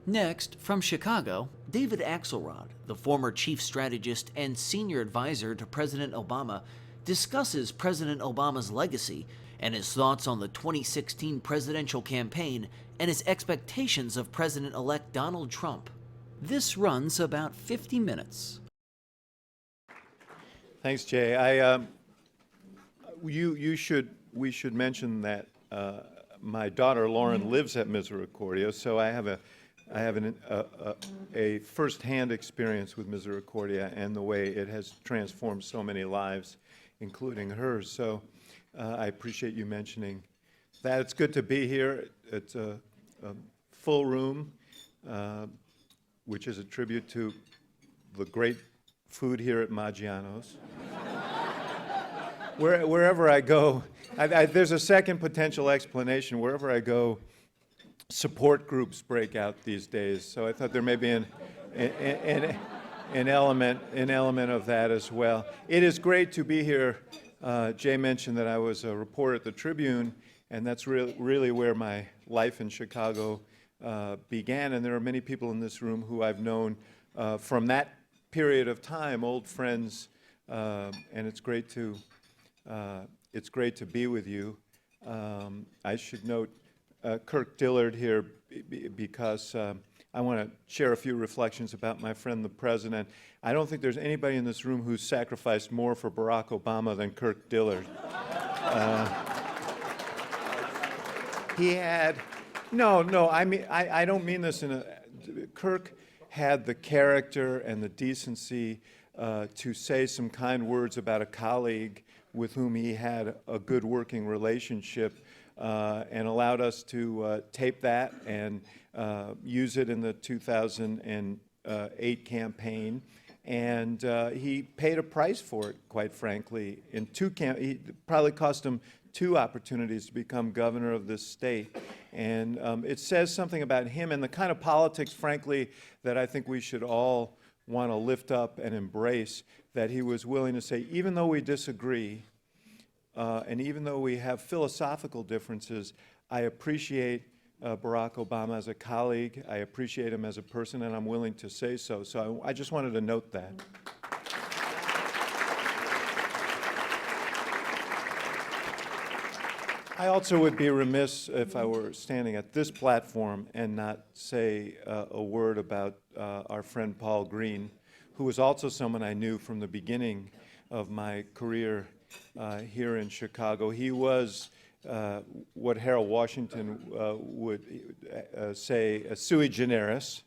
Next, from Chicago, David Axelrod, the former chief strategist and senior advisor to President Obama, discusses President Obama's legacy and his thoughts on the 2016 presidential campaign and his expectations of President-elect Donald Trump. This runs about 50 minutes. Thanks, Jay. We should mention that my daughter Lauren lives at Misericordia, so I have a first-hand experience with Misericordia and the way it has transformed so many lives, including hers. So I appreciate you mentioning that. It's good to be here. It's a full room, which is a tribute to the great food here at Maggiano's. Wherever I go, there's a second potential explanation. Wherever I go, support groups break out these days. So I thought there may be an element of that as well. It is great to be here. Jay mentioned that I was a reporter at the Tribune, and that's really where my life in Chicago began. And there are many people in this room who I've known from that period of time, old friends, and it's great to be with you. I should note Kirk Dillard here because I want to share a few reflections about my friend the President. I don't think there's anybody in this room who's sacrificed more for Barack Obama than Kirk Dillard. He had, I mean, I don't mean this in a, Kirk had the character and the decency to say some kind words about a colleague with whom he had a good working relationship, and allowed us to tape that and use it in the 2008 campaign. And he paid a price for it, quite frankly. It probably cost him 2 opportunities to become governor of this state. And it says something about him and the kind of politics, frankly, that I think we should all want to lift up and embrace, that he was willing to say, even though we disagree, and even though we have philosophical differences, I appreciate Barack Obama as a colleague, I appreciate him as a person, and I'm willing to say so. So I just wanted to note that. I also would be remiss if I were standing at this platform and not say a word about our friend Paul Green, who was also someone I knew from the beginning of my career here in Chicago. He was what Harold Washington would say a sui generis,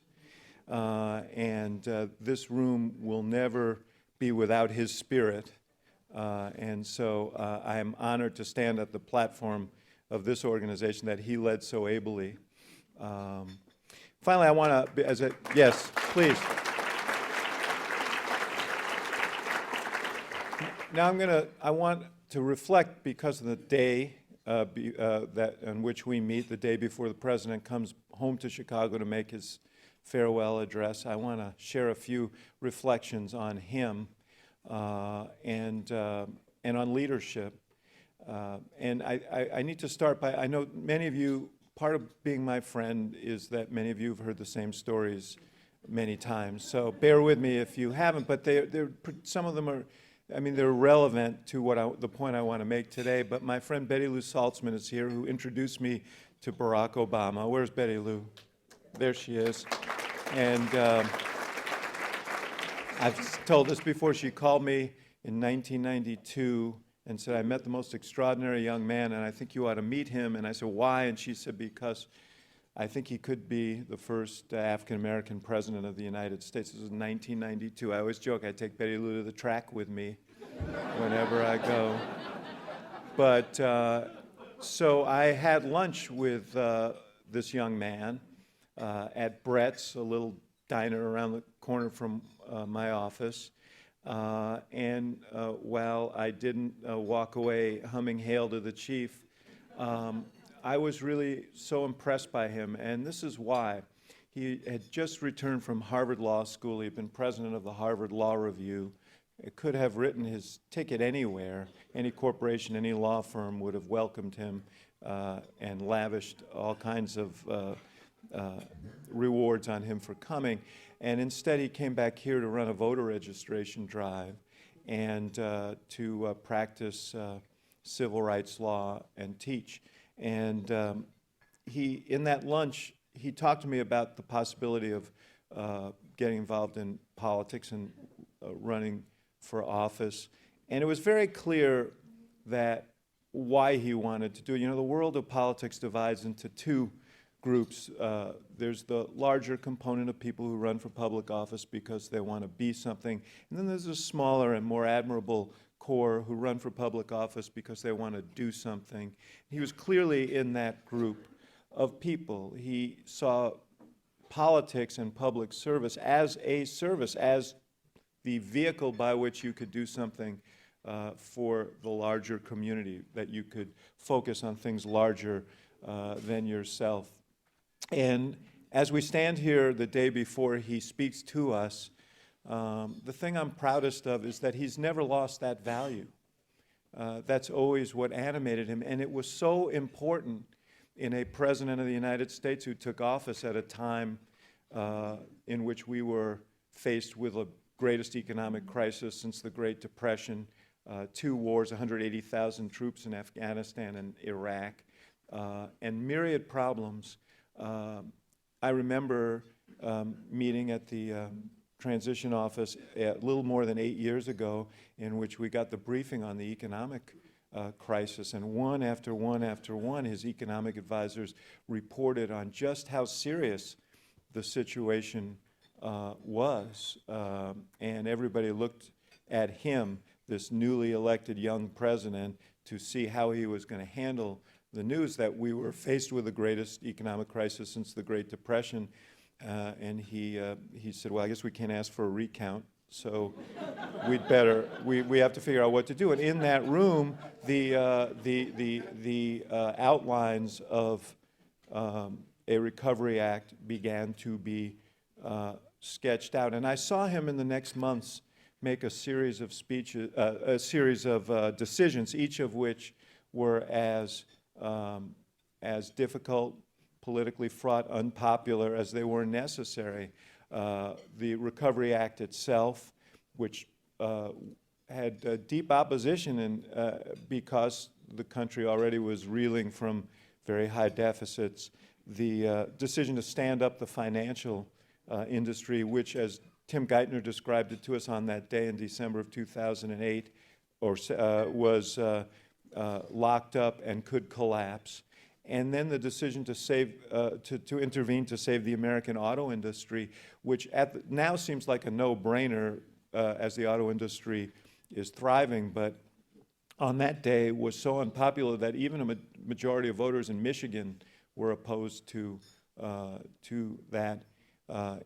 and this room will never be without his spirit. And so I am honored to stand at the platform of this organization that he led so ably. Finally, I want to, yes, please. Now I want to reflect, because of the day on which we meet, the day before the President comes home to Chicago to make his farewell address. I want to share a few reflections on him. And on leadership. And I need to start by, I know many of you, part of being my friend is that many of you have heard the same stories many times. So bear with me if you haven't, but some of them are, I mean, they're relevant to the point I want to make today. But my friend Betty Lou Saltzman is here, who introduced me to Barack Obama. Where's Betty Lou? There she is. And I've told this before. She called me in 1992 and said, I met the most extraordinary young man, and I think you ought to meet him. And I said, why? And she said, because I think he could be the first African-American president of the United States. This was 1992. I always joke I take Betty Lou to the track with me whenever I go. But so I had lunch with this young man at Brett's, a little diner around the corner from my office. And while I didn't walk away humming Hail to the Chief, I was really so impressed by him, and this is why. He had just returned from Harvard Law School. He'd been president of the Harvard Law Review. It could have written his ticket anywhere. Any corporation, any law firm would have welcomed him and lavished all kinds of rewards words on him for coming. And instead, he came back here to run a voter registration drive and to practice civil rights law and teach. And in that lunch, he talked to me about the possibility of getting involved in politics and running for office. And it was very clear that why he wanted to do it. You know, the world of politics divides into two groups. There's the larger component of people who run for public office because they want to be something. And then there's a smaller and more admirable core who run for public office because they want to do something. He was clearly in that group of people. He saw politics and public service as a service, as the vehicle by which you could do something for the larger community, that you could focus on things larger than yourself. And as we stand here the day before he speaks to us, the thing I'm proudest of is that he's never lost that value. That's always what animated him, and it was so important in a president of the United States who took office at a time in which we were faced with the greatest economic crisis since the Great Depression, 2 wars, 180,000 troops in Afghanistan and Iraq, and myriad problems. I remember meeting at the transition office a little more than 8 years ago, in which we got the briefing on the economic crisis, and one after one after one, his economic advisors reported on just how serious the situation was, and everybody looked at him, this newly elected young president, to see how he was going to handle the news that we were faced with the greatest economic crisis since the Great Depression. And he said, well, I guess we can't ask for a recount, so we have to figure out what to do. And in that room, the outlines of a Recovery Act began to be sketched out. And I saw him in the next months make a series of speeches, a series of decisions, each of which were as difficult, politically fraught, unpopular as they were necessary. The Recovery Act itself, which had deep opposition because the country already was reeling from very high deficits. The decision to stand up the financial industry, which, as Tim Geithner described it to us on that day in December of 2008, was locked up and could collapse. And then the decision to intervene to save the American auto industry, which now seems like a no-brainer as the auto industry is thriving, but on that day was so unpopular that even a majority of voters in Michigan were opposed to that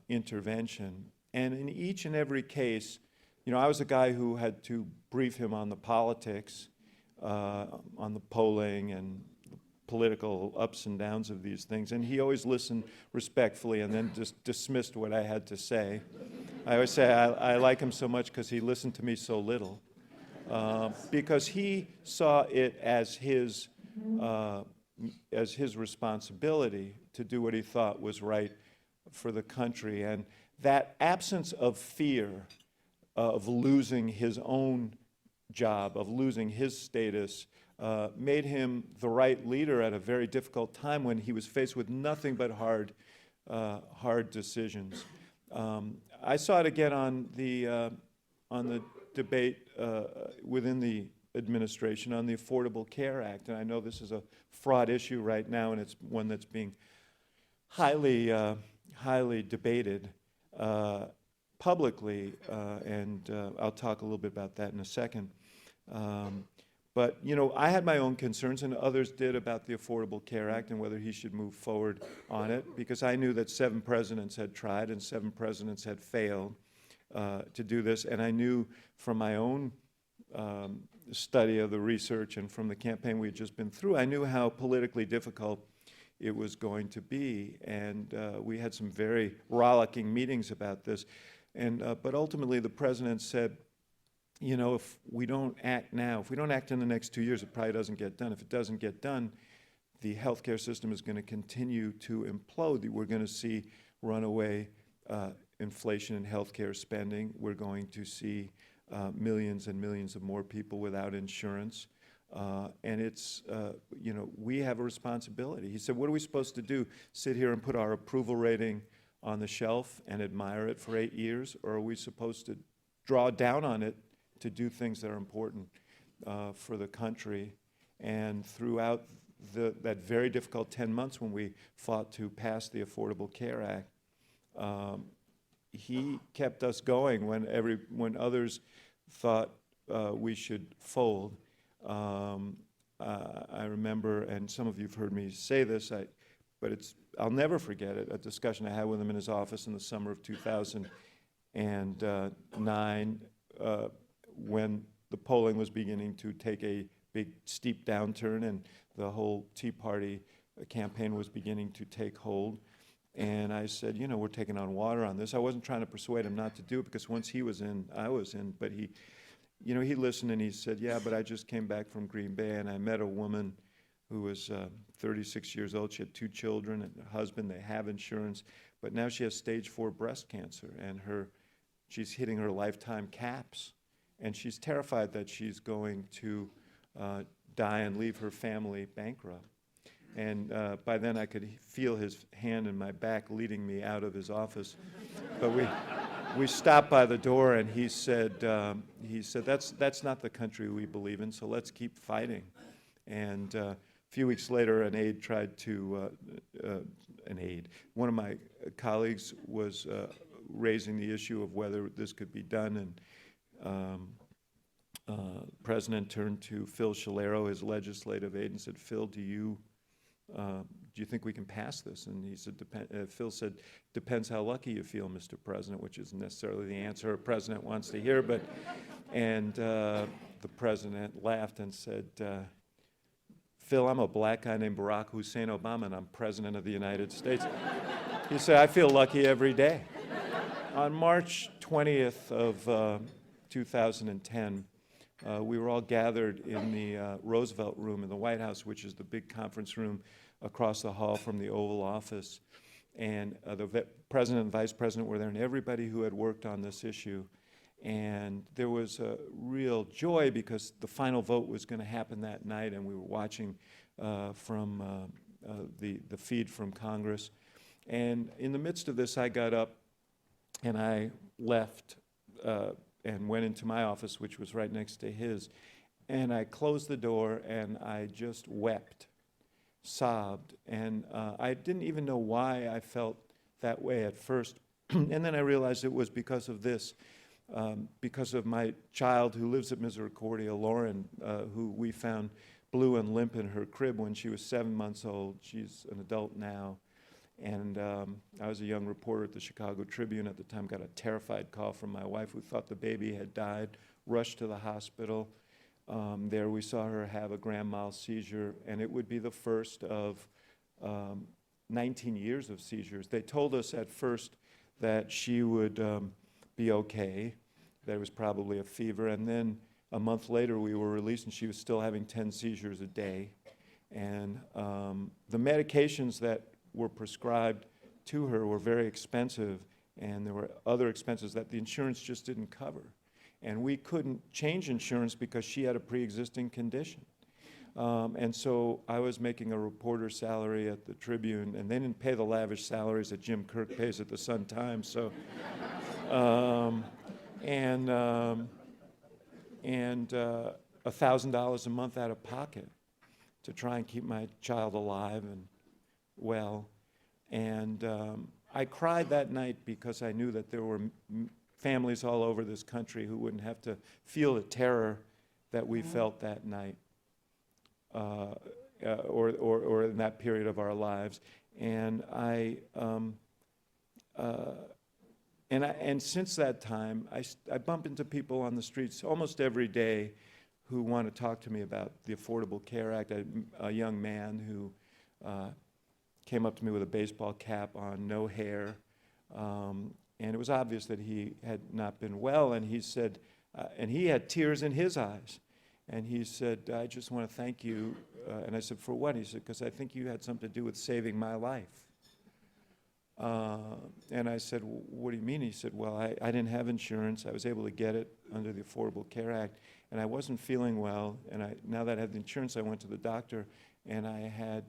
intervention. And in each and every case, you know, I was a guy who had to brief him on the politics, on the polling and political ups and downs of these things, and he always listened respectfully and then just dismissed what I had to say. I always say I like him so much because he listened to me so little, because he saw it as his responsibility to do what he thought was right for the country. And that absence of fear of losing his own job, of losing his status, made him the right leader at a very difficult time when he was faced with nothing but hard decisions. I saw it again on the debate within the administration on the Affordable Care Act, and I know this is a fraught issue right now, and it's one that's being highly debated publicly, and I'll talk a little bit about that in a second. But, you know, I had my own concerns, and others did, about the Affordable Care Act and whether he should move forward on it, because I knew that 7 presidents had tried and 7 presidents had failed to do this. And I knew from my own study of the research and from the campaign we had just been through, I knew how politically difficult it was going to be. And we had some very rollicking meetings about this. And but ultimately, the president said, you know, if we don't act now, if we don't act in the next 2 years, it probably doesn't get done. If it doesn't get done, the healthcare system is going to continue to implode. We're going to see runaway inflation in healthcare spending. We're going to see millions and millions of more people without insurance. And it's, we have a responsibility. He said, what are we supposed to do? Sit here and put our approval rating on the shelf and admire it for 8 years? Or are we supposed to draw down on it to do things that are important for the country? And throughout that very difficult 10 months when we fought to pass the Affordable Care Act, he kept us going when others thought we should fold. I remember, and some of you have heard me say this, but I'll never forget it, a discussion I had with him in his office in the summer of 2009 when the polling was beginning to take a big, steep downturn and the whole Tea Party campaign was beginning to take hold. And I said, we're taking on water on this. I wasn't trying to persuade him not to do it because once he was in, I was in, but he listened and he said, yeah, but I just came back from Green Bay and I met a woman who was 36 years old. She had 2 children and a husband. They have insurance, but now she has stage 4 breast cancer and she's hitting her lifetime caps. And she's terrified that she's going to die and leave her family bankrupt. And by then I could feel his hand in my back leading me out of his office. But we stopped by the door and he said, that's not the country we believe in, so let's keep fighting. And a few weeks later, one of my colleagues was raising the issue of whether this could be done, and the president turned to Phil Shalero, his legislative aide, and said, Phil, do you think we can pass this? And he said, Phil said, depends how lucky you feel, Mr. President, which isn't necessarily the answer a president wants to hear. And the president laughed and said, Phil, I'm a black guy named Barack Hussein Obama, and I'm president of the United States. He said, I feel lucky every day. On March 20th of 2010, we were all gathered in the Roosevelt Room in the White House, which is the big conference room across the hall from the Oval Office. And the president and vice president were there, and everybody who had worked on this issue. And there was a real joy because the final vote was going to happen that night, and we were watching from the feed from Congress. And in the midst of this, I got up and I left and went into my office, which was right next to his. And I closed the door and I just wept, sobbed. And I didn't even know why I felt that way at first. And then I realized it was because of this, because of my child who lives at Misericordia, Lauren, who we found blue and limp in her crib when she was 7 months old. She's an adult now. And I was a young reporter at the Chicago Tribune at the time, got a terrified call from my wife who thought the baby had died, rushed to the hospital. There we saw her have a grand mal seizure, and it would be the first of 19 years of seizures. They told us at first that she would be okay, that it was probably a fever, and then a month later we were released and she was still having 10 seizures a day. And the medications that were prescribed to her were very expensive, and there were other expenses that the insurance just didn't cover. And we couldn't change insurance because she had a pre-existing condition. And so I was making a reporter salary at the Tribune, and they didn't pay the lavish salaries that Jim Kirk pays at the Sun-Times. So, $1,000 a month out of pocket to try and keep my child alive and well. And I cried that night because I knew that there were families all over this country who wouldn't have to feel the terror that we felt that night, or in that period of our lives. And and since that time, I bump into people on the streets almost every day who want to talk to me about the Affordable Care Act. A young man who came up to me with a baseball cap on, no hair, and it was obvious that he had not been well, and he said, and he had tears in his eyes, And he said, I just want to thank you. And I said, for what? He said, because I think you had something to do with saving my life. And I said, what do you mean? He said, well, I didn't have insurance. I was able to get it under the Affordable Care Act, and I wasn't feeling well. And now that I had the insurance, I went to the doctor, and I had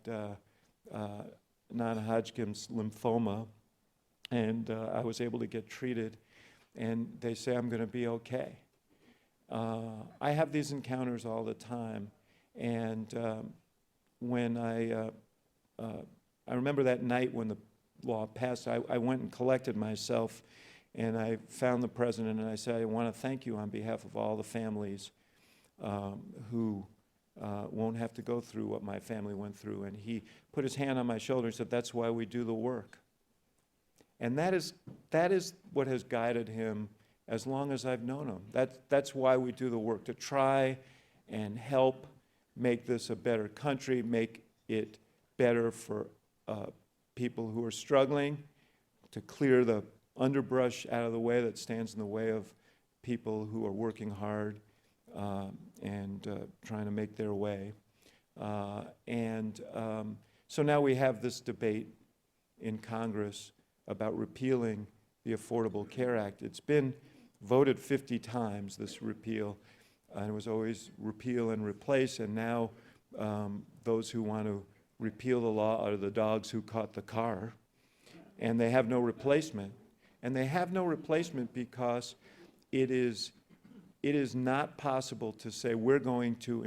non-Hodgkin's lymphoma, and I was able to get treated, and they say I'm going to be okay. I have these encounters all the time, and when I remember that night when the law passed, I went and collected myself, and I found the president, and I said, I want to thank you on behalf of all the families who won't have to go through what my family went through. And he put his hand on my shoulder and said, that's why we do the work. And that is what has guided him as long as I've known him. That's why we do the work, to try and help make this a better country, make it better for people who are struggling, to clear the underbrush out of the way that stands in the way of people who are working hard and trying to make their way. So now we have this debate in Congress about repealing the Affordable Care Act. It's been voted 50 times, this repeal, and it was always repeal and replace, and now those who want to repeal the law are the dogs who caught the car, and they have no replacement. And they have no replacement because it is not possible to say we're going to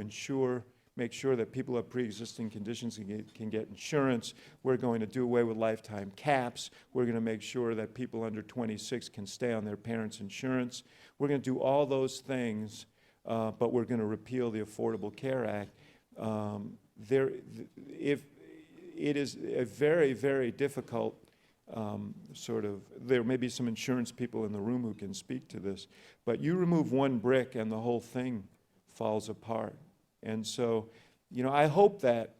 make sure that people with pre-existing conditions can get insurance. We're going to do away with lifetime caps. We're going to make sure that people under 26 can stay on their parents' insurance. We're going to do all those things, but we're going to repeal the Affordable Care Act. It is a very, very difficult there may be some insurance people in the room who can speak to this, but you remove one brick and the whole thing falls apart. And so, I hope that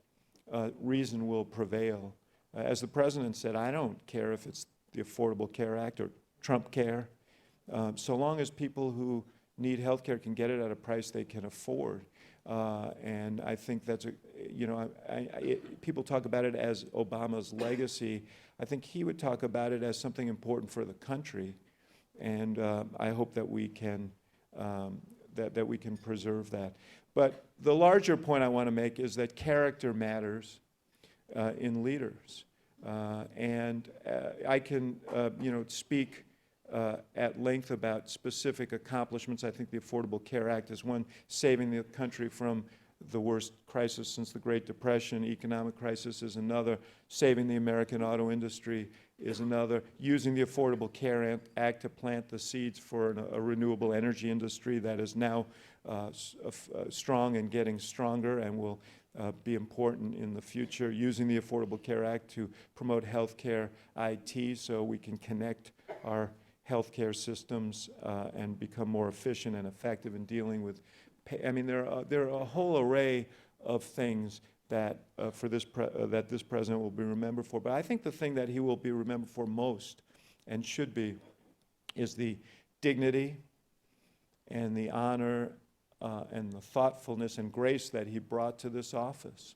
reason will prevail. As the president said, I don't care if it's the Affordable Care Act or Trump Care, so long as people who need health care can get it at a price they can afford. And I think that's people talk about it as Obama's legacy. I think he would talk about it as something important for the country, and I hope that we can that we can preserve that. But the larger point I want to make is that character matters in leaders, and I can speak at length about specific accomplishments. I think the Affordable Care Act is one, saving the country from the worst crisis since the Great Depression. Economic crisis is another. Saving the American auto industry is another. Using the Affordable Care Act to plant the seeds for a renewable energy industry that is now strong and getting stronger and will be important in the future. Using the Affordable Care Act to promote healthcare IT so we can connect our healthcare systems and become more efficient and effective in dealing with there are a whole array of things that that this president will be remembered for. But I think the thing that he will be remembered for most, and should be, is the dignity and the honor and the thoughtfulness and grace that he brought to this office.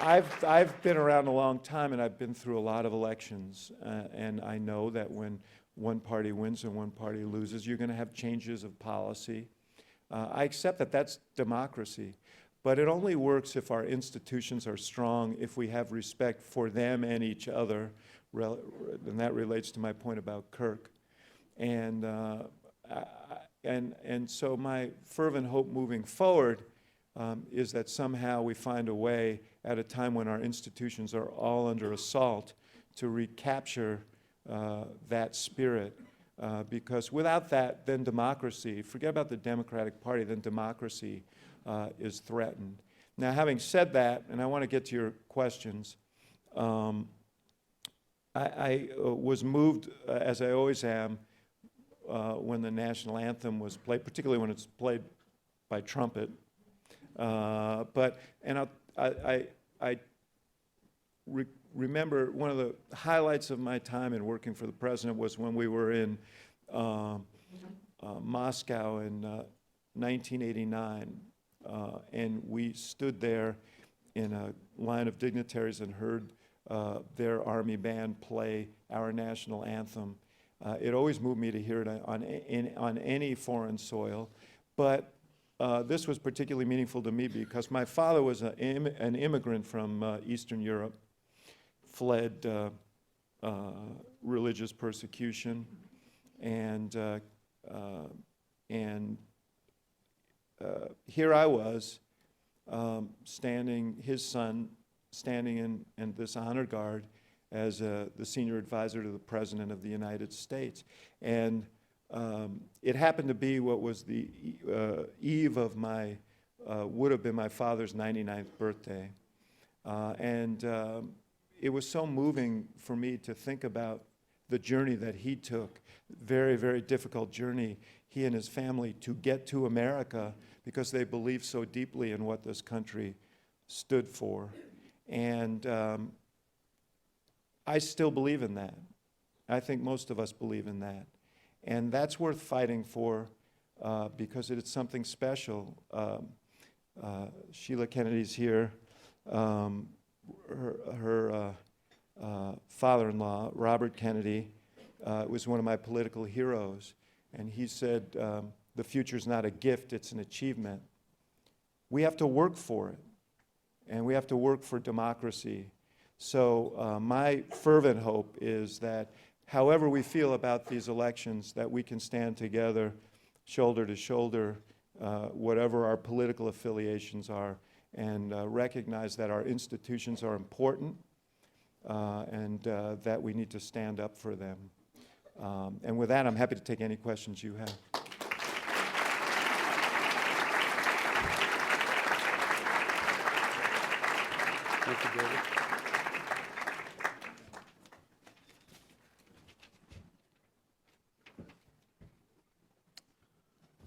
I've been around a long time, and I've been through a lot of elections, and I know that when one party wins and one party loses, you're going to have changes of policy. I accept that that's democracy, but it only works if our institutions are strong, if we have respect for them and each other, and that relates to my point about Kirk. And so my fervent hope moving forward is that somehow we find a way at a time when our institutions are all under assault to recapture that spirit. Because without that, then democracy, forget about the Democratic Party, then democracy is threatened. Now, having said that, and I want to get to your questions, I was moved, as I always am, when the national anthem was played, particularly when it's played by trumpet. remember one of the highlights of my time in working for the president was when we were in Moscow in 1989, and we stood there in a line of dignitaries and heard their army band play our national anthem. It always moved me to hear it on any foreign soil, but this was particularly meaningful to me because my father was an immigrant from Eastern Europe, fled religious persecution, and here I was, his son, standing in this honor guard as the senior advisor to the President of the United States. And it happened to be what was the eve of would have been my father's 99th birthday. It was so moving for me to think about the journey that he took, very, very difficult journey, he and his family, to get to America because they believed so deeply in what this country stood for. And I still believe in that. I think most of us believe in that. And that's worth fighting for because it's something special. Sheila Kennedy's here. Her father-in-law, Robert Kennedy, was one of my political heroes. And he said, the future's not a gift, it's an achievement. We have to work for it. And we have to work for democracy. So my fervent hope is that however we feel about these elections, that we can stand together, shoulder to shoulder, whatever our political affiliations are, and recognize that our institutions are important and that we need to stand up for them. And with that, I'm happy to take any questions you have. Thank you, David.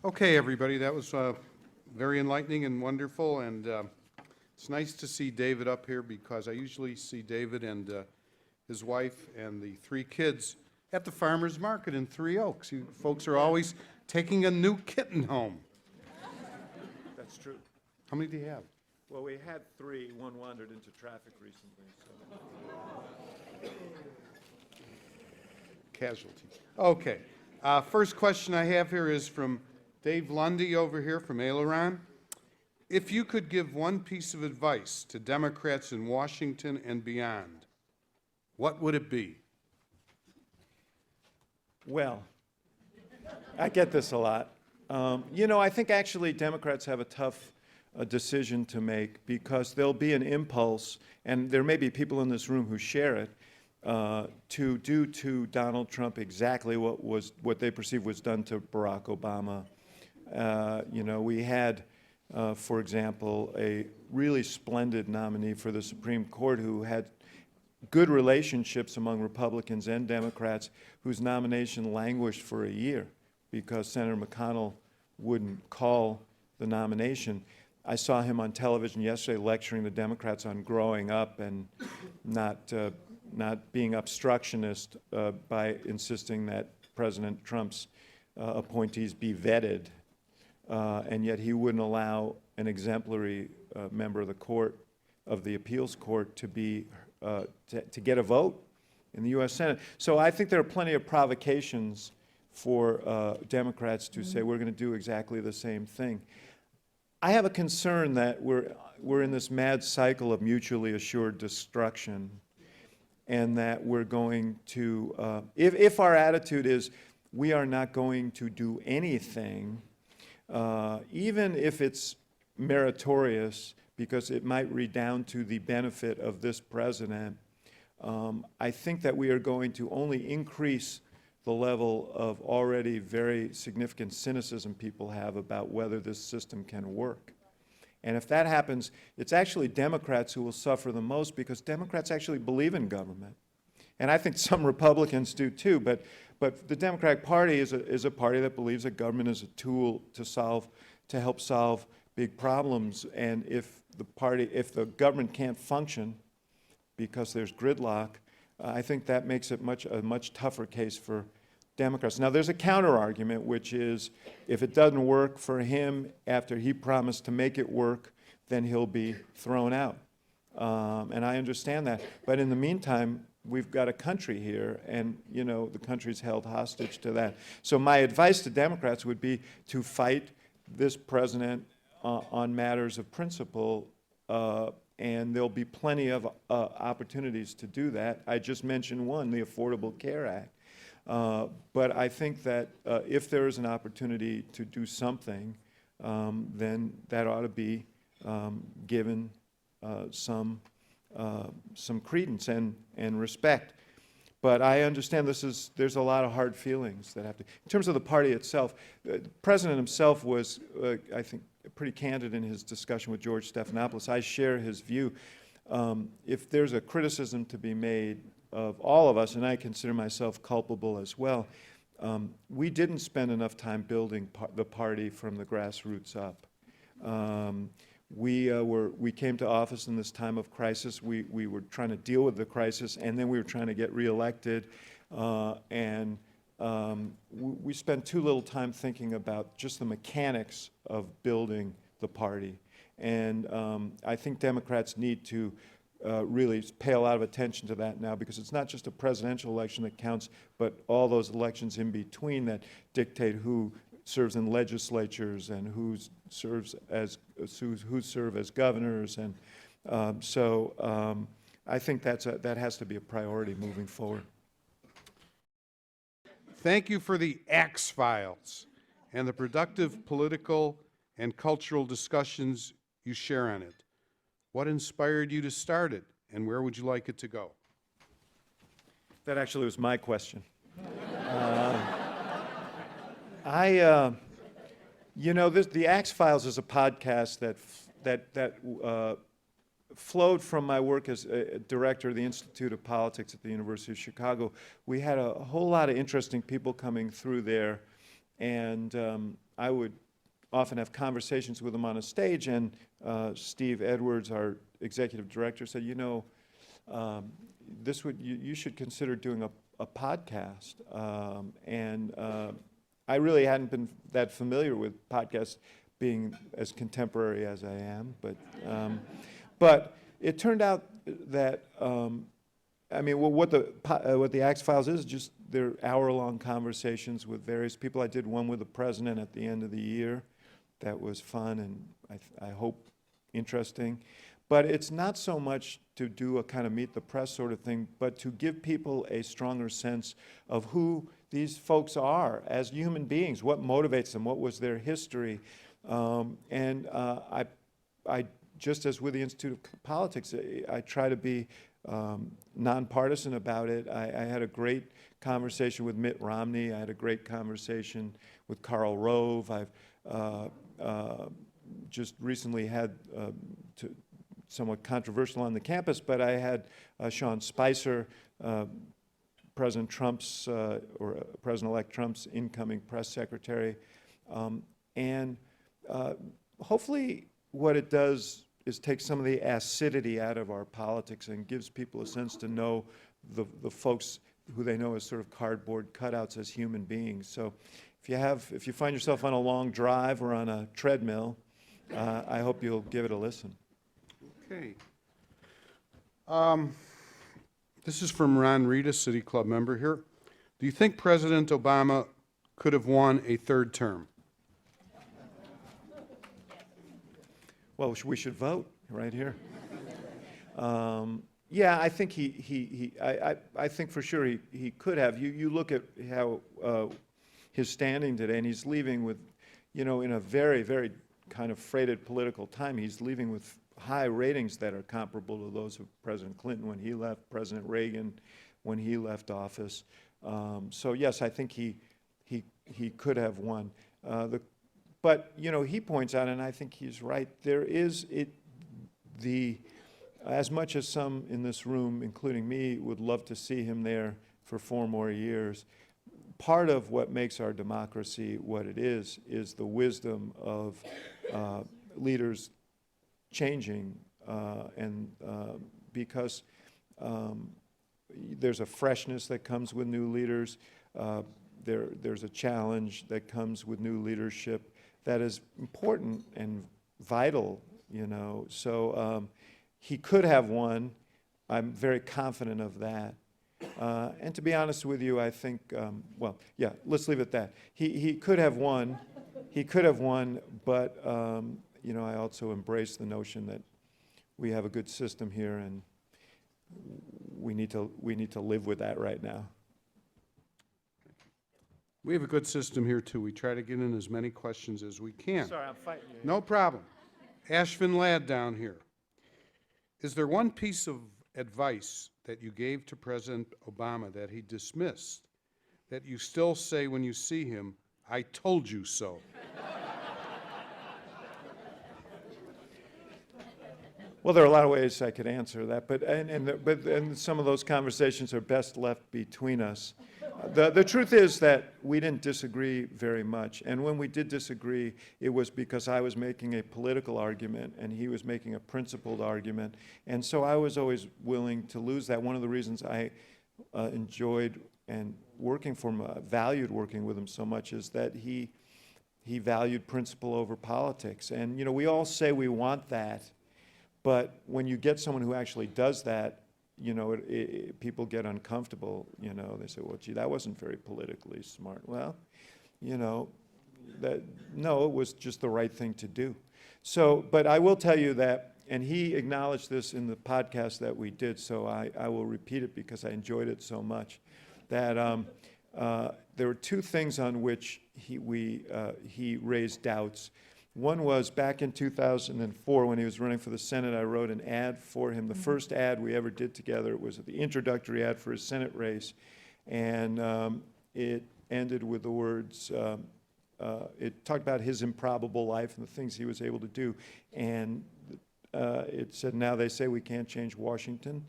Okay, everybody, that was very enlightening and wonderful, and it's nice to see David up here because I usually see David and his wife and the 3 kids at the farmer's market in Three Oaks. You folks are always taking a new kitten home. That's true. How many do you have? Well, we had 3. One wandered into traffic recently. So. Casualty. Okay. First question I have here is from Dave Lundy over here from Aileron. If you could give one piece of advice to Democrats in Washington and beyond, what would it be? Well, I get this a lot. You know, I think actually Democrats have a tough decision to make because there'll be an impulse, and there may be people in this room who share it, to do to Donald Trump exactly what they perceive was done to Barack Obama. You know, we had, for example, a really splendid nominee for the Supreme Court who had good relationships among Republicans and Democrats, whose nomination languished for a year because Senator McConnell wouldn't call the nomination. I saw him on television yesterday lecturing the Democrats on growing up and not being obstructionist by insisting that President Trump's appointees be vetted, and yet he wouldn't allow an exemplary member of the court, of the appeals court, to be to get a vote in the U.S. Senate. So I think there are plenty of provocations for Democrats to say we're going to do exactly the same thing. I have a concern that we're in this mad cycle of mutually assured destruction, and that we're going to, if our attitude is we are not going to do anything, even if it's meritorious, because it might redound to the benefit of this president, I think that we are going to only increase the level of already very significant cynicism people have about whether this system can work. And if that happens, it's actually Democrats who will suffer the most because Democrats actually believe in government. And I think some Republicans do too, but the Democratic Party is a party that believes that government is a tool to help solve big problems. And if the government can't function because there's gridlock, I think that makes it a much tougher case for Democrats. Now, there's a counter-argument, which is if it doesn't work for him after he promised to make it work, then he'll be thrown out. And I understand that. But in the meantime, we've got a country here, and, you know, the country's held hostage to that. So my advice to Democrats would be to fight this president on matters of principle, and there'll be plenty of opportunities to do that. I just mentioned one, the Affordable Care Act. But I think that if there is an opportunity to do something, then that ought to be given some credence and respect. But I understand there's a lot of hard feelings that have to. In terms of the party itself, the president himself was, I think, pretty candid in his discussion with George Stephanopoulos. I share his view. If there's a criticism to be made of all of us, and I consider myself culpable as well, we didn't spend enough time building the party from the grassroots up. We came to office in this time of crisis. We were trying to deal with the crisis, and then we were trying to get reelected. We spent too little time thinking about just the mechanics of building the party. And I think Democrats need to really pay a lot of attention to that now, because it's not just a presidential election that counts, but all those elections in between that dictate who serves in legislatures and who serve as governors, and I think that has to be a priority moving forward. Thank you for the Axe Files and the productive political and cultural discussions you share on it. What inspired you to start it, and where would you like it to go? That actually was my question. You know, the Axe Files is a podcast that flowed from my work as a director of the Institute of Politics at the University of Chicago. We had a whole lot of interesting people coming through there, and I would often have conversations with them on a stage, and Steve Edwards, our executive director, said, you know, you should consider doing a podcast. I really hadn't been that familiar with podcasts being as contemporary as I am, but it turned out that I mean, what the Axe Files is just they're hour-long conversations with various people. I did one with the president at the end of the year. That was fun and I hope interesting. But it's not so much to do a kind of meet the press sort of thing, but to give people a stronger sense of who these folks are as human beings, what motivates them, what was their history. I just as with the Institute of Politics, I try to be nonpartisan about it. I had a great conversation with Mitt Romney. I had a great conversation with Karl Rove. I've just recently had somewhat controversial on the campus, but I had Sean Spicer, President Trump's or President-elect Trump's incoming press secretary, hopefully what it does is take some of the acidity out of our politics and gives people a sense to know the folks who they know as sort of cardboard cutouts as human beings. So if you find yourself on a long drive or on a treadmill, I hope you'll give it a listen. Okay. This is from Ron Rita, City Club member here. Do you think President Obama could have won a third term? Well, we should vote right here. Yeah, I think I think for sure he could have. You look at how his standing today, and he's leaving with, you know, in a very, very kind of freighted political time, he's leaving with high ratings that are comparable to those of President Clinton when he left, President Reagan when he left office. So yes, I think he could have won. But you know, he points out, and I think he's right. There is as much as some in this room, including me, would love to see him there for 4 more years. Part of what makes our democracy what it is the wisdom of leaders changing, because there's a freshness that comes with new leaders. There's a challenge that comes with new leadership that is important and vital, you know. So he could have won. I'm very confident of that. And to be honest with you, I think, well, yeah, let's leave it at that. He could have won. He could have won, but, you know, I also embrace the notion that we have a good system here, and we need to live with that right now. We have a good system here, too. We try to get in as many questions as we can. Sorry, I'm fighting you. No problem. Ashvin Ladd down here. Is there one piece of advice that you gave to President Obama that he dismissed that you still say when you see him, "I told you so"? Well, there are a lot of ways I could answer that, but some of those conversations are best left between us. The truth is that we didn't disagree very much, and when we did disagree, it was because I was making a political argument and he was making a principled argument, and so I was always willing to lose that. One of the reasons I enjoyed and valued working with him so much is that he valued principle over politics, and you know, we all say we want that. But when you get someone who actually does that, you know, people get uncomfortable. You know, they say, "Well, gee, that wasn't very politically smart." Well, you know, no, it was just the right thing to do. So, but I will tell you that, and he acknowledged this in the podcast that we did, so I will repeat it because I enjoyed it so much, that there were two things on which he raised doubts. One was back in 2004 when he was running for the Senate. I wrote an ad for him, the first ad we ever did together. It was the introductory ad for his Senate race, and it ended with the words, it talked about his improbable life and the things he was able to do, and it said, "Now they say we can't change Washington.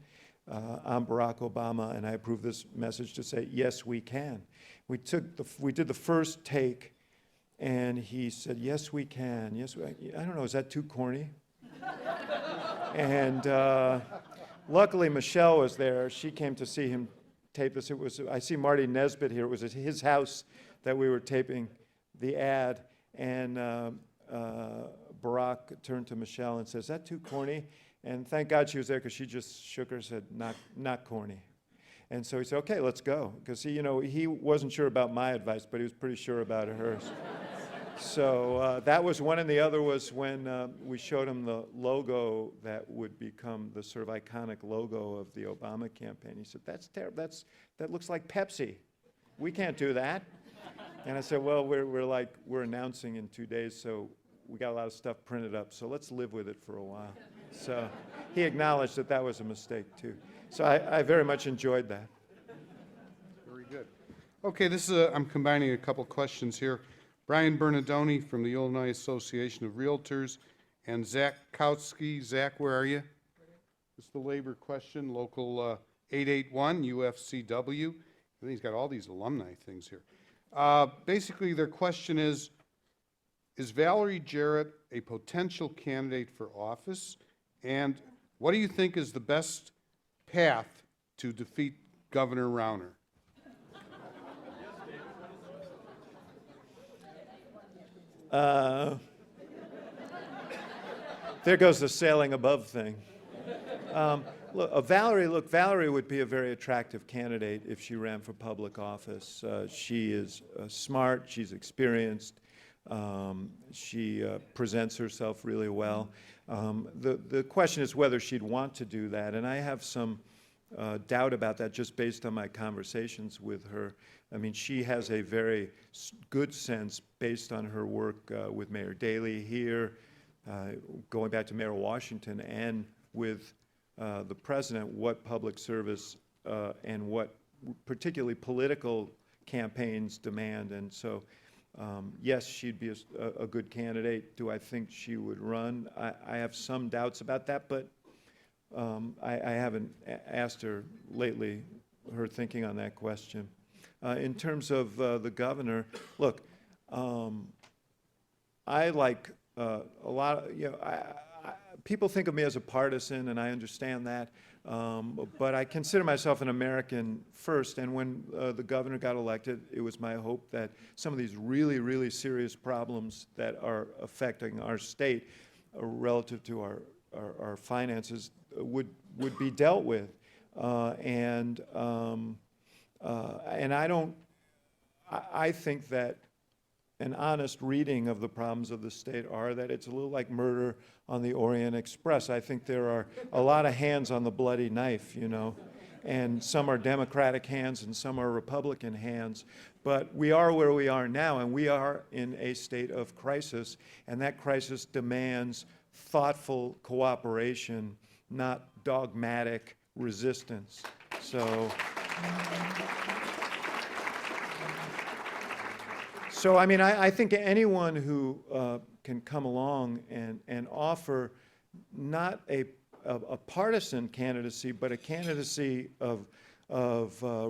I'm Barack Obama, and I approve this message to say, yes, we can." We did the first take, and he said, "Yes, we can. Yes, I don't know, is that too corny?" And luckily, Michelle was there. She came to see him tape this. I see Marty Nesbitt here. It was at his house that we were taping the ad, and Barack turned to Michelle and said, "Is that too corny?" And thank God she was there, because she just shook her head, not corny. And so he said, "Okay, let's go," because he wasn't sure about my advice, but he was pretty sure about hers. So that was one, and the other was when we showed him the logo that would become the sort of iconic logo of the Obama campaign. He said, "That's terrible. That looks like Pepsi. We can't do that." And I said, "Well, we're announcing in 2 days, so we got a lot of stuff printed up, so let's live with it for a while." So he acknowledged that that was a mistake too. So I very much enjoyed that. Very good. Okay, I'm combining a couple questions here. Brian Bernardoni from the Illinois Association of Realtors, and Zach Kautsky. Zach, where are you? It's the labor question, local 881 UFCW. I think he's got all these alumni things here. Basically, their question is Valerie Jarrett a potential candidate for office? And what do you think is the best path to defeat Governor Rauner? There goes the sailing above thing. Valerie would be a very attractive candidate if she ran for public office. She is smart, she's experienced, she presents herself really well. The question is whether she'd want to do that, and I have some doubt about that just based on my conversations with her. I mean, she has a very good sense based on her work with Mayor Daley here, going back to Mayor Washington, and with the president, what public service and what particularly political campaigns demand. And so, yes, she'd be a good candidate. Do I think she would run? I have some doubts about that, but I haven't asked her lately her thinking on that question. In terms of the governor, look, I like a lot of, people think of me as a partisan, and I understand that, but I consider myself an American first, and when the governor got elected, it was my hope that some of these really, really serious problems that are affecting our state relative to our finances would be dealt with. And I think that an honest reading of the problems of the state are that it's a little like Murder on the Orient Express. I think there are a lot of hands on the bloody knife, you know, and some are Democratic hands and some are Republican hands. But we are where we are now, and we are in a state of crisis, and that crisis demands thoughtful cooperation, not dogmatic resistance. So I mean, I think anyone who can come along and offer not a partisan candidacy, but a candidacy of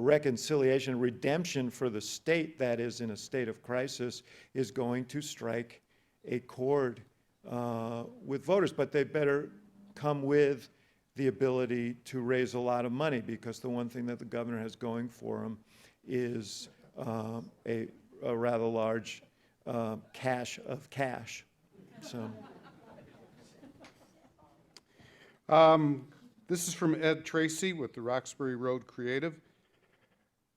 reconciliation, redemption for the state that is in a state of crisis, is going to strike a chord with voters. But they better come with the ability to raise a lot of money, because the one thing that the governor has going for him is a rather large cache of cash. So, This is from Ed Tracy with the Roxbury Road Creative.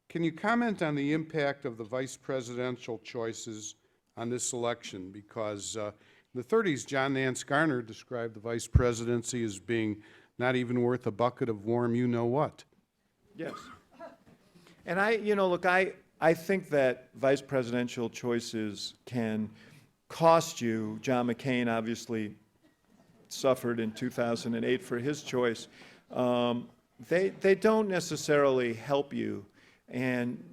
Can you comment on the impact of the vice presidential choices on this election? Because in the 30s, John Nance Garner described the vice presidency as being not even worth a bucket of warm you-know-what. yes. And look, I think that vice presidential choices can cost you. John McCain obviously suffered in 2008 for his choice. They don't necessarily help you. And,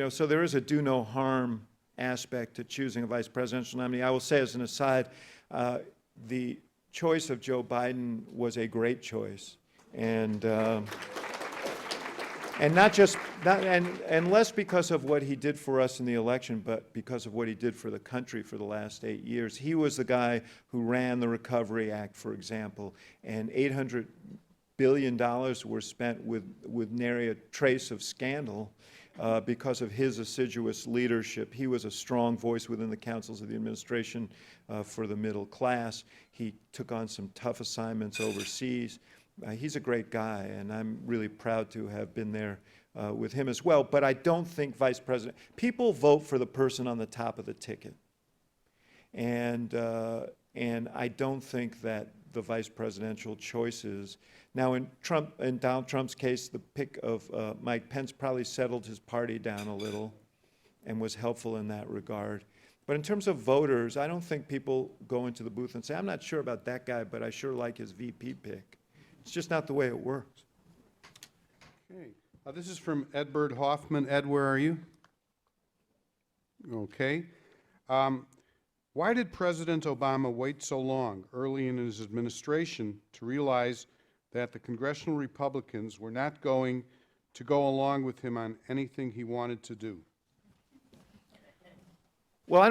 so there is a do no harm aspect to choosing a vice presidential nominee. I will say as an aside, the choice of Joe Biden was a great choice. And less because of what he did for us in the election, but because of what he did for the country for the last 8 years. He was the guy who ran the Recovery Act, for example, and $800 billion were spent with nary a trace of scandal because of his assiduous leadership. He was a strong voice within the councils of the administration for the middle class. He took on some tough assignments overseas. He's a great guy, and I'm really proud to have been there with him as well. But I don't think vice president, people vote for the person on the top of the ticket. And I don't think that the vice presidential choices, now in Donald Trump's case, the pick of Mike Pence probably settled his party down a little and was helpful in that regard. But in terms of voters, I don't think people go into the booth and say, I'm not sure about that guy, but I sure like his VP pick. It's just not the way it works. Okay. This is from Edward Hoffman. Ed, where are you? Okay. Why did President Obama wait so long early in his administration to realize that the congressional Republicans were not going to go along with him on anything he wanted to do? Well,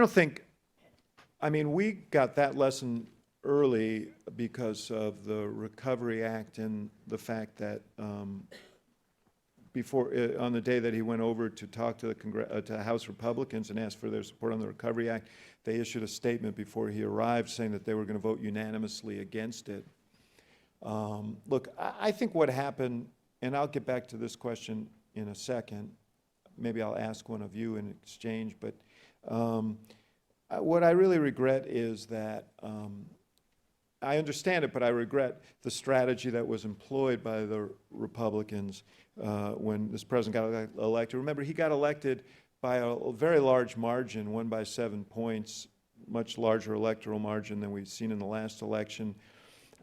we got that lesson early because of the Recovery Act and the fact that on the day that he went over to talk to the House Republicans and ask for their support on the Recovery Act, they issued a statement before he arrived saying that they were going to vote unanimously against it. Look, I think what happened, and I'll get back to this question in a second, maybe I'll ask one of you in exchange, but what I really regret is that I understand it, but I regret the strategy that was employed by the Republicans when this president got elected. Remember, he got elected by a very large margin, won by 7 points, much larger electoral margin than we've seen in the last election,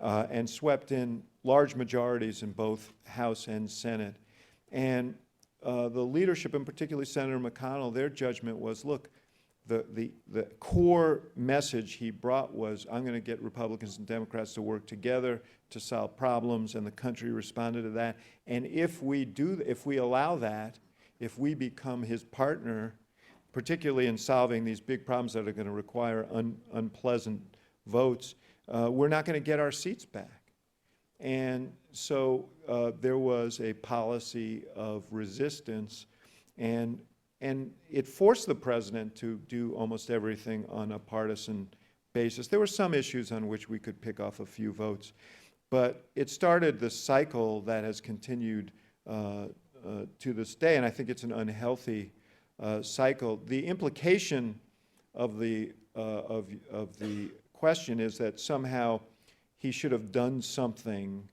and swept in large majorities in both House and Senate. And the leadership, and particularly Senator McConnell, their judgment was, look, the core message he brought was, I'm going to get Republicans and Democrats to work together to solve problems, and the country responded to that. And if we allow that, if we become his partner, particularly in solving these big problems that are going to require unpleasant votes, we're not going to get our seats back. And so there was a policy of resistance, and it forced the president to do almost everything on a partisan basis. There were some issues on which we could pick off a few votes, but it started the cycle that has continued to this day, and I think it's an unhealthy cycle. The implication of the question is that somehow he should have done something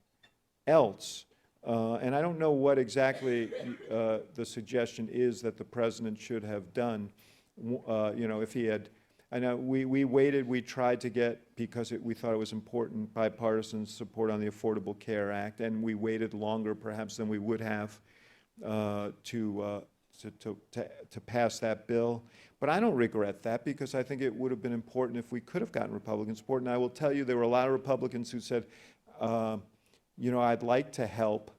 else. And I don't know what exactly the suggestion is that the president should have done. If he had, I know we waited, we tried to get, because we thought it was important, bipartisan support on the Affordable Care Act, and we waited longer perhaps than we would have to pass that bill. But I don't regret that, because I think it would have been important if we could have gotten Republican support. And I will tell you, there were a lot of Republicans who said, I'd like to help,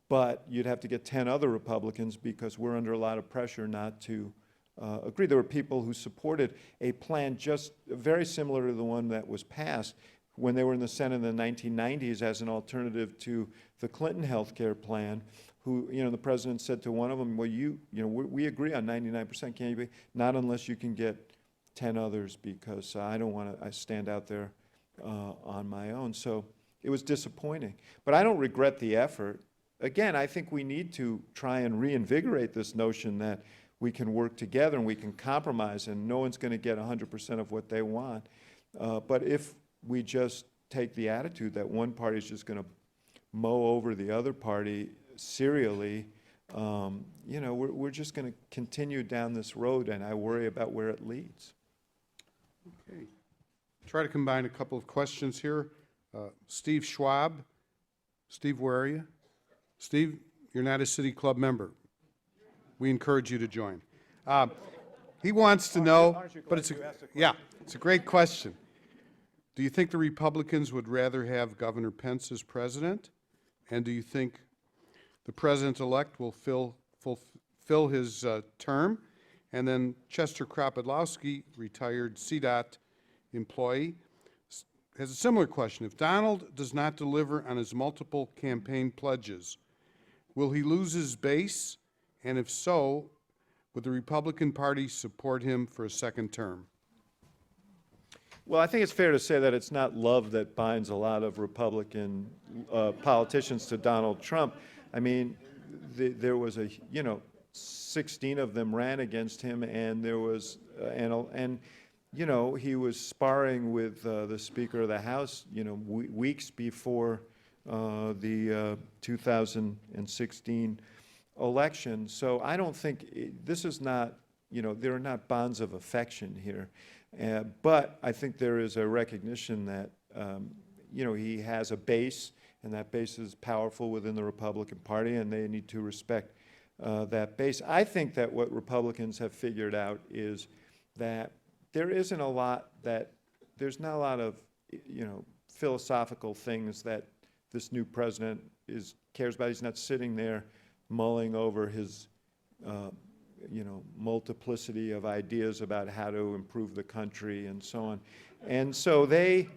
but you'd have to get 10 other Republicans because we're under a lot of pressure not to agree. There were people who supported a plan just very similar to the one that was passed when they were in the Senate in the 1990s as an alternative to the Clinton health care plan, who, the president said to one of them, well, we agree on 99%, can't you be? Not unless you can get 10 others, because I don't want to stand out there on my own. So it was disappointing. But I don't regret the effort. Again, I think we need to try and reinvigorate this notion that we can work together and we can compromise, and no one's going to get 100% of what they want. But if we just take the attitude that one party is just going to mow over the other party serially, we're just going to continue down this road, and I worry about where it leads. Okay. Try to combine a couple of questions here. Steve Schwab. Steve, where are you? Steve, you're not a City Club member. We encourage you to join. He wants to know, but it's a great question. Do you think the Republicans would rather have Governor Pence as president? And do you think the president-elect will fulfill his term? And then Chester Kropodlowski, retired CDOT employee, has a similar question. If Donald does not deliver on his multiple campaign pledges, will he lose his base? And if so, would the Republican Party support him for a second term? Well, I think it's fair to say that it's not love that binds a lot of Republican politicians to Donald Trump. I mean, there was 16 of them ran against him, and there was, he was sparring with the Speaker of the House, weeks before the 2016 election. So I don't think this is not, there are not bonds of affection here. But I think there is a recognition that, he has a base, and that base is powerful within the Republican Party, and they need to respect that base. I think that what Republicans have figured out is that there's not a lot of, philosophical things that this new president cares about. He's not sitting there mulling over his, multiplicity of ideas about how to improve the country and so on. And so they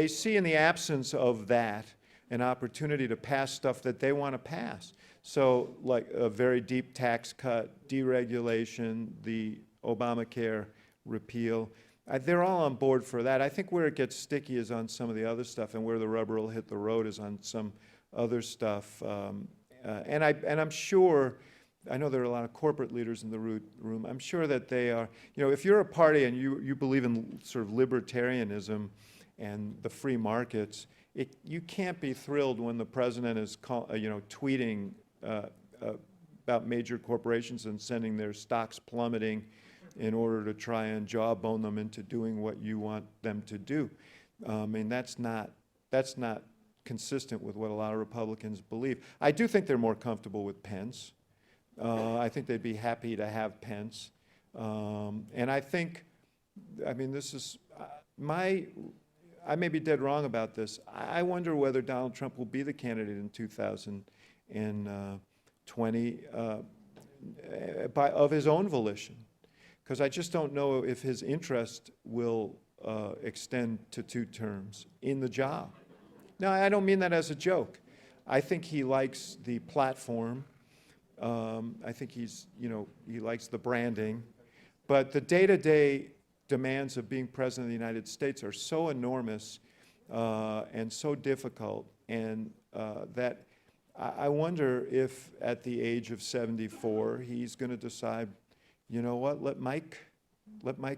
see in the absence of that an opportunity to pass stuff that they want to pass. So like a very deep tax cut, deregulation, the Obamacare repeal. They're all on board for that. I think where it gets sticky is on some of the other stuff, and where the rubber will hit the road is on some other stuff. And I'm sure, I know there are a lot of corporate leaders in the room. I'm sure that they are, if you're a party and you believe in sort of libertarianism and the free markets, you can't be thrilled when the president is tweeting about major corporations and sending their stocks plummeting in order to try and jawbone them into doing what you want them to do. I mean, that's not consistent with what a lot of Republicans believe. I do think they're more comfortable with Pence. I think they'd be happy to have Pence. And I think, this is I may be dead wrong about this. I wonder whether Donald Trump will be the candidate in 2020 of his own volition. Because I just don't know if his interest will extend to 2 terms in the job. Now, I don't mean that as a joke. I think he likes the platform. I think he's, he likes the branding. But the day-to-day demands of being president of the United States are so enormous and so difficult, and that I wonder if at the age of 74, he's going to decide, you know what, let Mike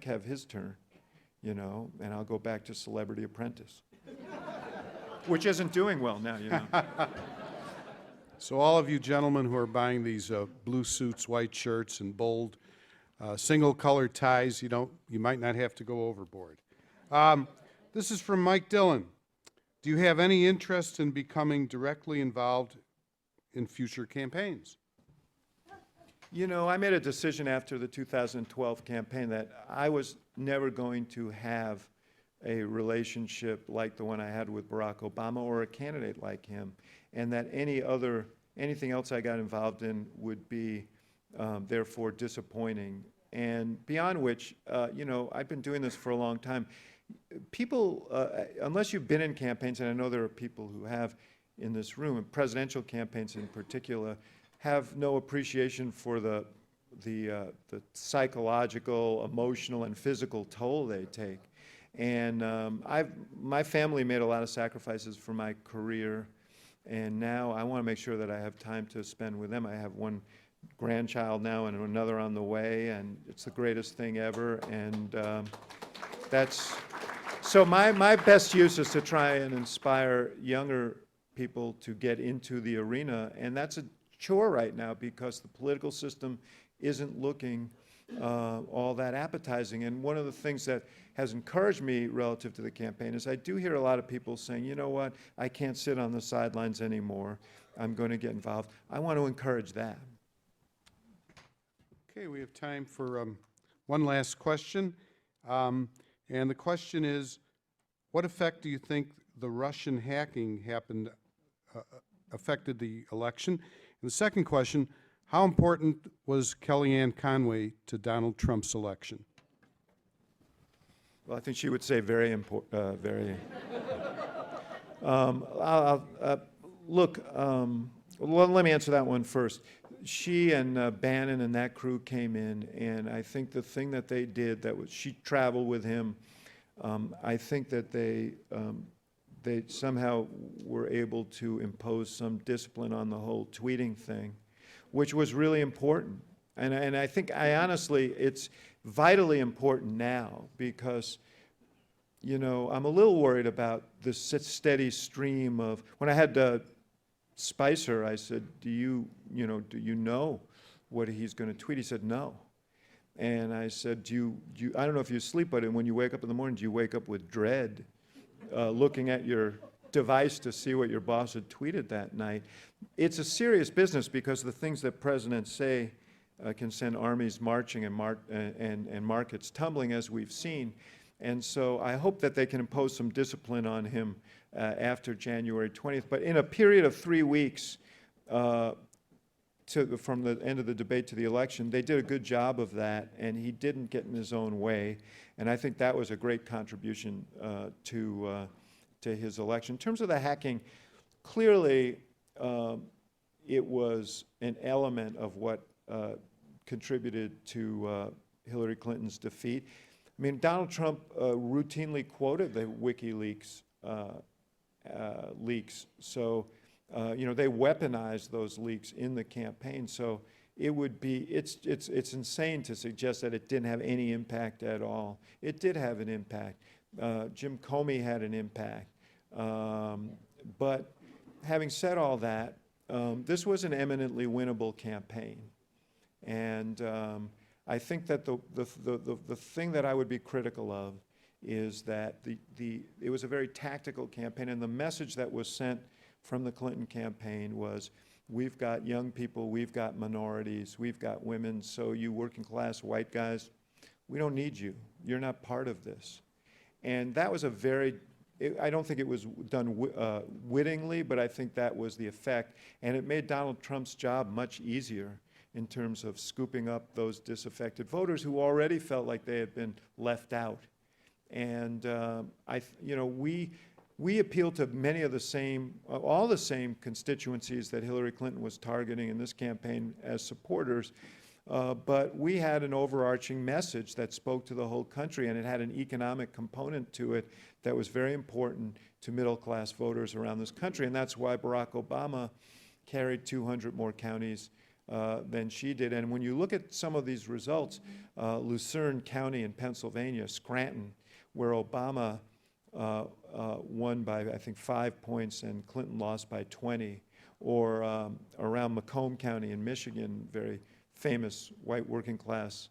have his turn, and I'll go back to Celebrity Apprentice, which isn't doing well now, So all of you gentlemen who are buying these blue suits, white shirts, and bold single-colored ties, you might not have to go overboard. This is from Mike Dillon. Do you have any interest in becoming directly involved in future campaigns? I made a decision after the 2012 campaign that I was never going to have a relationship like the one I had with Barack Obama or a candidate like him, and that anything else I got involved in would be therefore disappointing. And beyond which, I've been doing this for a long time. People, unless you've been in campaigns, and I know there are people who have in this room, and presidential campaigns in particular, have no appreciation for the psychological, emotional, and physical toll they take. And my family made a lot of sacrifices for my career, and now I want to make sure that I have time to spend with them. I have one grandchild now and another on the way, and it's the greatest thing ever. And so my best use is to try and inspire younger people to get into the arena, and that's a chore right now because the political system isn't looking all that appetizing. And one of the things that has encouraged me relative to the campaign is I do hear a lot of people saying, you know what, I can't sit on the sidelines anymore. I'm going to get involved. I want to encourage that. Okay, we have time for one last question. And the question is, what effect do you think the Russian hacking affected the election? And the second question, how important was Kellyanne Conway to Donald Trump's election? Well, I think she would say very important. Look, well, let me answer that one first. She and Bannon and that crew came in, and I think the thing that they did, she traveled with him. I think that they somehow were able to impose some discipline on the whole tweeting thing, which was really important. And I think, honestly, it's vitally important now because, I'm a little worried about this steady stream of, when I had Spicer, I said, do you know what he's going to tweet? He said, no. And I said, I don't know if you sleep, but when you wake up in the morning, do you wake up with dread, looking at your device to see what your boss had tweeted that night? It's a serious business because the things that presidents say can send armies marching and markets tumbling, as we've seen. And so I hope that they can impose some discipline on him after January 20th. But in a period of 3 weeks, from the end of the debate to the election, they did a good job of that, and he didn't get in his own way. And I think that was a great contribution to his election. In terms of the hacking, clearly it was an element of what contributed to Hillary Clinton's defeat. I mean, Donald Trump routinely quoted the WikiLeaks leaks. So, they weaponized those leaks in the campaign. So it's insane to suggest that it didn't have any impact at all. It did have an impact. Jim Comey had an impact. But having said all that, this was an eminently winnable campaign. And I think that the thing that I would be critical of is that it was a very tactical campaign, and the message that was sent from the Clinton campaign was, we've got young people, we've got minorities, we've got women, so you working class white guys, we don't need you. You're not part of this. And that was I don't think it was done wittingly, but I think that was the effect. And it made Donald Trump's job much easier in terms of scooping up those disaffected voters who already felt like they had been left out. And we appeal to many of the same, all the same constituencies that Hillary Clinton was targeting in this campaign as supporters. But we had an overarching message that spoke to the whole country, and it had an economic component to it that was very important to middle-class voters around this country. And that's why Barack Obama carried 200 more counties than she did. And when you look at some of these results, Lucerne County in Pennsylvania, Scranton, where Obama won by, I think, 5 points and Clinton lost by 20, or around Macomb County in Michigan, very famous white working class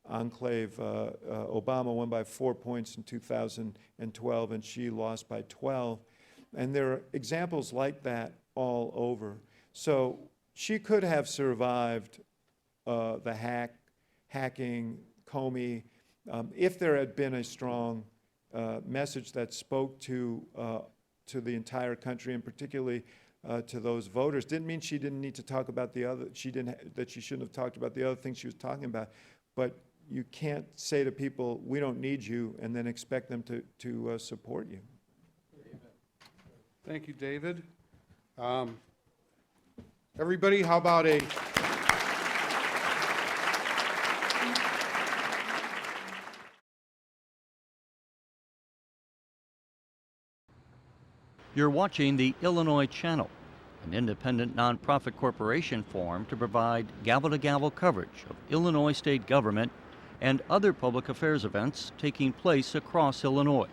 enclave, Obama won by 4 points in 2012 and she lost by 12. And there are examples like that all over. So she could have survived the hacking, Comey, if there had been a strong message that spoke to the entire country, and particularly to those voters. Didn't mean she didn't need to talk about the other, that she shouldn't have talked about the other things she was talking about, but you can't say to people, we don't need you, and then expect them to support you. Thank you, David. Everybody, how about a... You're watching the Illinois Channel, an independent nonprofit corporation formed to provide gavel-to-gavel coverage of Illinois state government and other public affairs events taking place across Illinois.